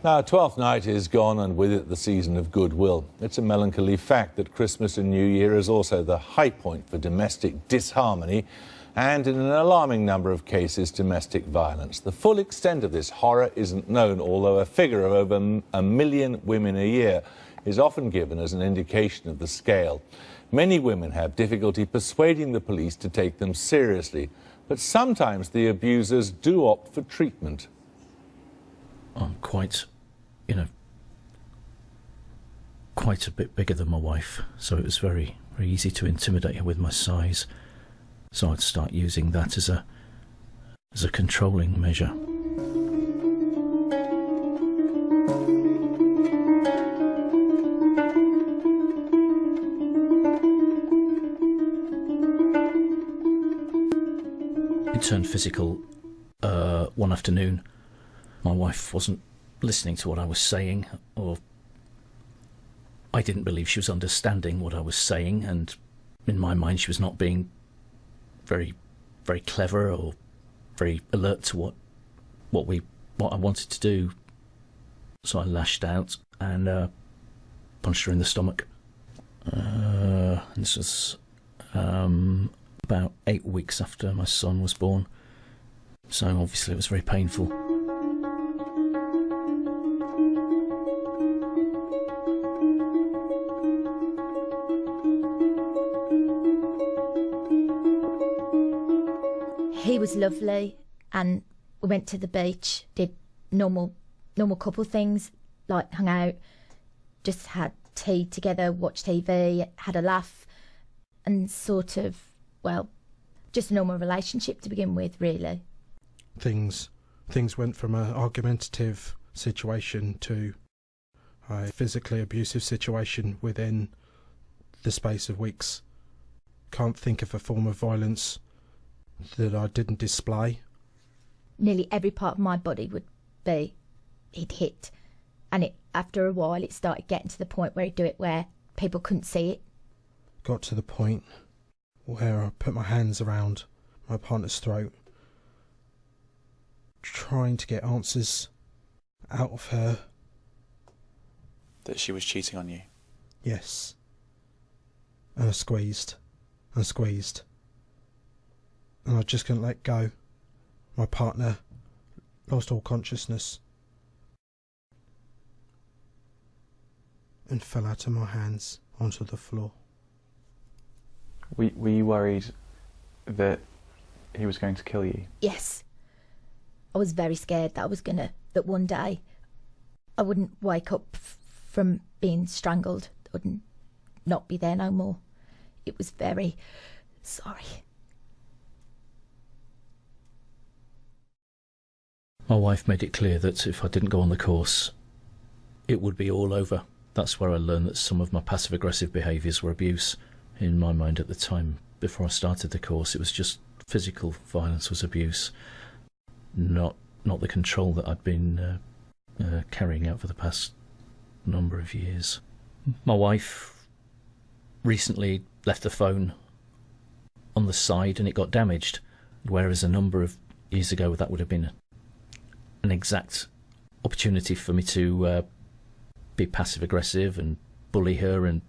Now, Twelfth Night is gone, and with it the season of goodwill. It's a melancholy fact that Christmas and New Year is also the high point for domestic disharmony and, in an alarming number of cases, domestic violence. The full extent of this horror isn't known, although a figure of over 1 million women a year is often given as an indication of the scale. Many women have difficulty persuading the police to take them seriously, but sometimes the abusers do opt for treatment. I'm quite a bit bigger than my wife, so it was very, very easy to intimidate her with my size. So I'd start using that as a controlling measure. It turned physical one afternoon. My wife wasn't listening to what I was saying, or I didn't believe she was understanding what I was saying, and in my mind she was not being very, very clever or very alert to what I wanted to do. So I lashed out and punched her in the stomach. This was about 8 weeks after my son was born, so obviously it was very painful. He was lovely, and we went to the beach, did normal couple things, like hung out, just had tea together, watched TV, had a laugh, and sort of, well, just a normal relationship to begin with, really. Things went from an argumentative situation to a physically abusive situation within the space of weeks. Can't think of a form of violence that I didn't display. Nearly every part of my body he'd hit, and after a while it started getting to the point where he'd do it where people couldn't see it. Got to the point where I put my hands around my partner's throat, trying to get answers out of her. That she was cheating on you? Yes. And I squeezed and squeezed, and I just couldn't let go. My partner lost all consciousness and fell out of my hands onto the floor. Were you worried that he was going to kill you? Yes. I was very scared that one day I wouldn't wake up from being strangled. I wouldn't not be there no more. It was very sorry. My wife made it clear that if I didn't go on the course, it would be all over. That's where I learned that some of my passive-aggressive behaviours were abuse. In my mind at the time, before I started the course, it was just physical violence was abuse, not the control that I'd been carrying out for the past number of years. My wife recently left the phone on the side and it got damaged, whereas a number of years ago that would have been an exact opportunity for me to be passive-aggressive and bully her and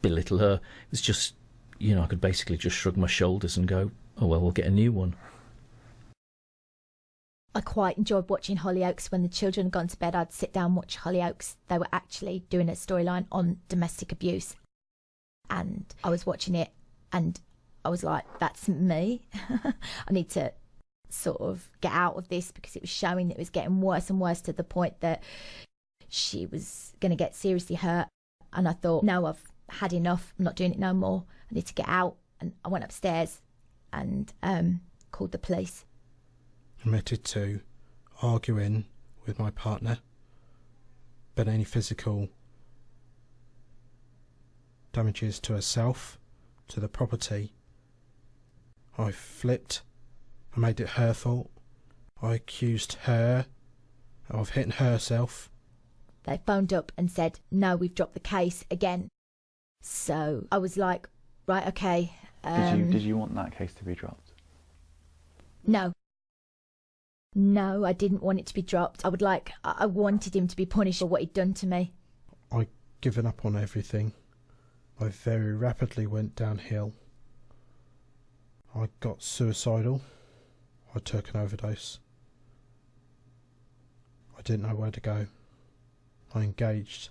belittle her. It was just, I could basically just shrug my shoulders and go, oh well, we'll get a new one. I quite enjoyed watching Hollyoaks. When the children had gone to bed, I'd sit down and watch Hollyoaks. They were actually doing a storyline on domestic abuse, and I was watching it and I was like, that's me. I need to sort of get out of this, because it was showing that it was getting worse and worse to the point that she was going to get seriously hurt. And I thought, no, I've had enough. I'm not doing it no more. I need to get out. And I went upstairs and called the police. Admitted to arguing with my partner, but any physical damages to herself, to the property, I flipped. I made it her fault. I accused her of hitting herself. They phoned up and said, no, we've dropped the case again. So I was like, right, okay. Did you want that case to be dropped? No. No, I didn't want it to be dropped. I wanted him to be punished for what he'd done to me. I'd given up on everything. I very rapidly went downhill. I got suicidal. I took an overdose. I didn't know where to go. I engaged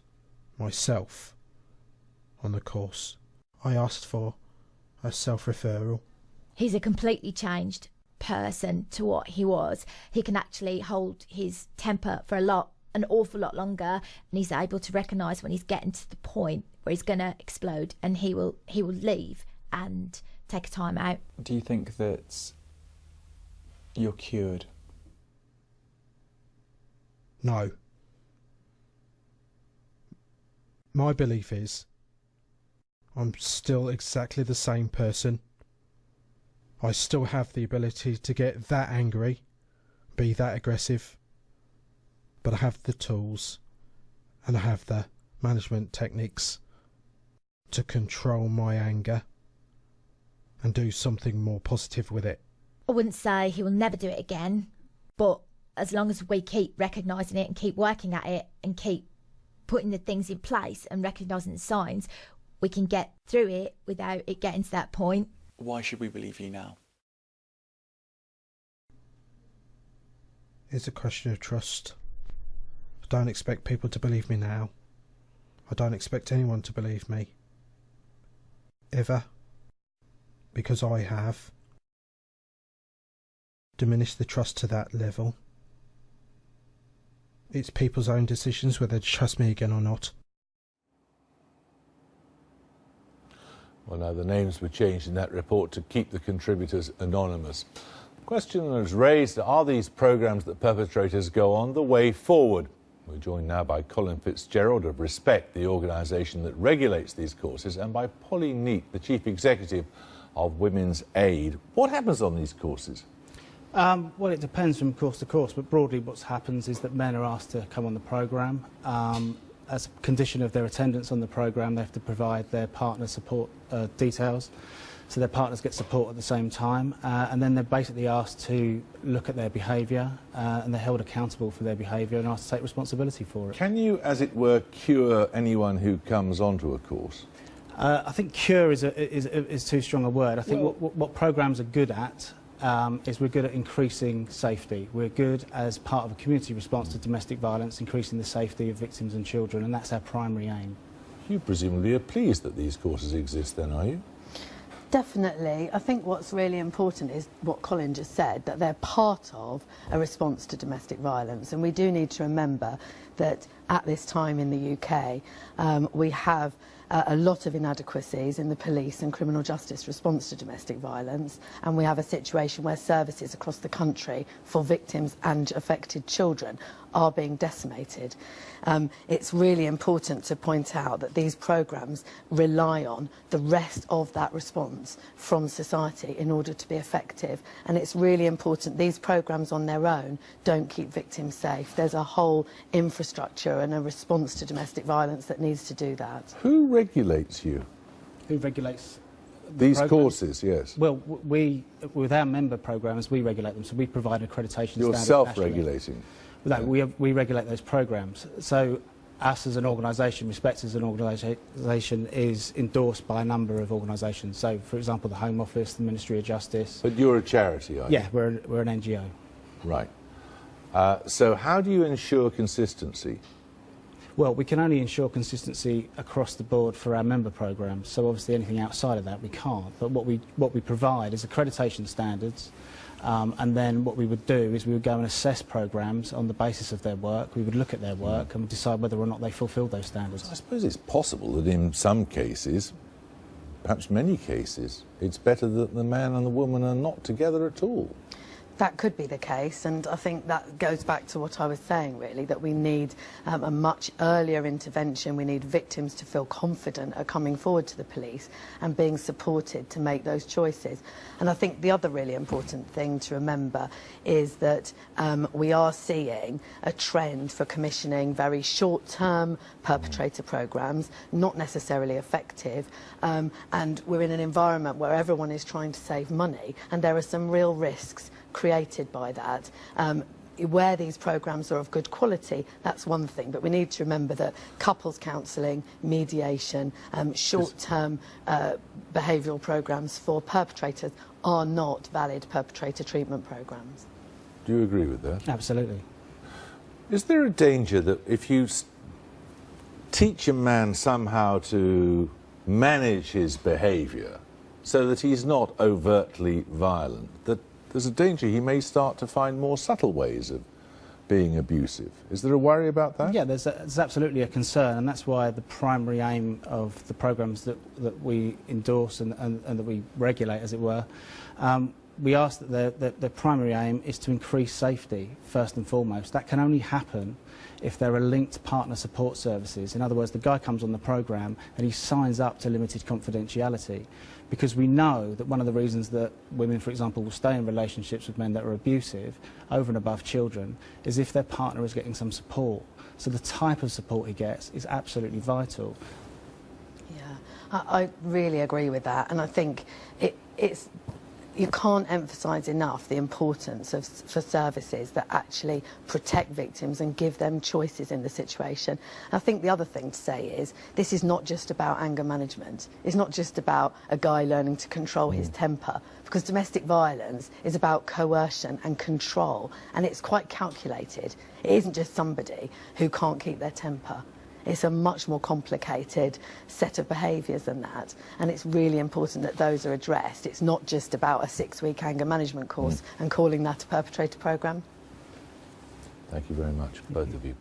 myself on the course. I asked for a self-referral. He's a completely changed person to what he was. He can actually hold his temper for an awful lot longer, and he's able to recognise when he's getting to the point where he's going to explode, and he will leave and take a time out. Do you think that you're cured? No. My belief is I'm still exactly the same person. I still have the ability to get that angry, be that aggressive, but I have the tools and I have the management techniques to control my anger and do something more positive with it. I wouldn't say he will never do it again, but as long as we keep recognising it and keep working at it and keep putting the things in place and recognising the signs, we can get through it without it getting to that point. Why should we believe you now? It's a question of trust. I don't expect people to believe me now. I don't expect anyone to believe me. Ever. Because I have diminished the trust to that level. It's people's own decisions whether to trust me again or not. Well, now the names were changed in that report to keep the contributors anonymous. The question was raised, are these programmes that perpetrators go on the way forward? We're joined now by Colin Fitzgerald of Respect, the organisation that regulates these courses, and by Polly Neate, the Chief Executive of Women's Aid. What happens on these courses? Well, it depends from course to course, but broadly what happens is that men are asked to come on the programme. As a condition of their attendance on the programme, they have to provide their partner support details, so their partners get support at the same time, and then they're basically asked to look at their behaviour, and they're held accountable for their behaviour and asked to take responsibility for it. Can you, as it were, cure anyone who comes onto a course? I think cure is too strong a word. I think what programmes are good at is we're good at increasing safety. We're good as part of a community response to domestic violence, increasing the safety of victims and children, and that's our primary aim. You presumably are pleased that these courses exist then, are you? Definitely. I think what's really important is what Colin just said, that they're part of a response to domestic violence. And we do need to remember that at this time in the UK, we have a lot of inadequacies in the police and criminal justice response to domestic violence, and we have a situation where services across the country for victims and affected children are being decimated. It's really important to point out that these programmes rely on the rest of that response from society in order to be effective, and it's really important these programmes on their own don't keep victims safe. There's a whole infrastructure and a response to domestic violence that needs to do that. Who regulates you? Who regulates these programmes? Courses, yes. Well, we, with our member programmes, we regulate them, so we provide accreditation You're standards self-regulating? No, we regulate those programmes. So us as an organisation, Respect as an organisation, is endorsed by a number of organisations. So, for example, the Home Office, the Ministry of Justice. But you're a charity, are you? Yeah, we're an NGO. Right. So how do you ensure consistency? Well, we can only ensure consistency across the board for our member programmes, so obviously anything outside of that we can't. But what we provide is accreditation standards, and then what we would do is we would go and assess programmes on the basis of their work. We would look at their work and decide whether or not they fulfilled those standards. I suppose it's possible that in some cases, perhaps many cases, it's better that the man and the woman are not together at all. That could be the case, and I think that goes back to what I was saying, really, that we need a much earlier intervention. We need victims to feel confident at coming forward to the police and being supported to make those choices. And I think the other really important thing to remember is that we are seeing a trend for commissioning very short-term perpetrator programmes, not necessarily effective, and we're in an environment where everyone is trying to save money, and there are some real risks created by that. Where these programmes are of good quality, that's one thing, but we need to remember that couples counselling, mediation, short-term behavioural programmes for perpetrators are not valid perpetrator treatment programmes. Do you agree with that? Absolutely. Is there a danger that if you teach a man somehow to manage his behaviour so that he's not overtly violent, that there's a danger he may start to find more subtle ways of being abusive? Is there a worry about that? Yeah, there's absolutely a concern, and that's why the primary aim of the programmes that we endorse and that we regulate, as it were, we ask that the primary aim is to increase safety, first and foremost. That can only happen if there are linked partner support services. In other words, the guy comes on the programme and he signs up to limited confidentiality, because we know that one of the reasons that women, for example, will stay in relationships with men that are abusive, over and above children, is if their partner is getting some support. So the type of support he gets is absolutely vital. Yeah, I really agree with that, and I think it's you can't emphasise enough the importance for services that actually protect victims and give them choices in the situation. I think the other thing to say is this is not just about anger management. It's not just about a guy learning to control his temper, because domestic violence is about coercion and control, and it's quite calculated. It isn't just somebody who can't keep their temper. It's a much more complicated set of behaviours than that, and it's really important that those are addressed. It's not just about a 6-week anger management course and calling that a perpetrator programme. Thank you very much, both of you.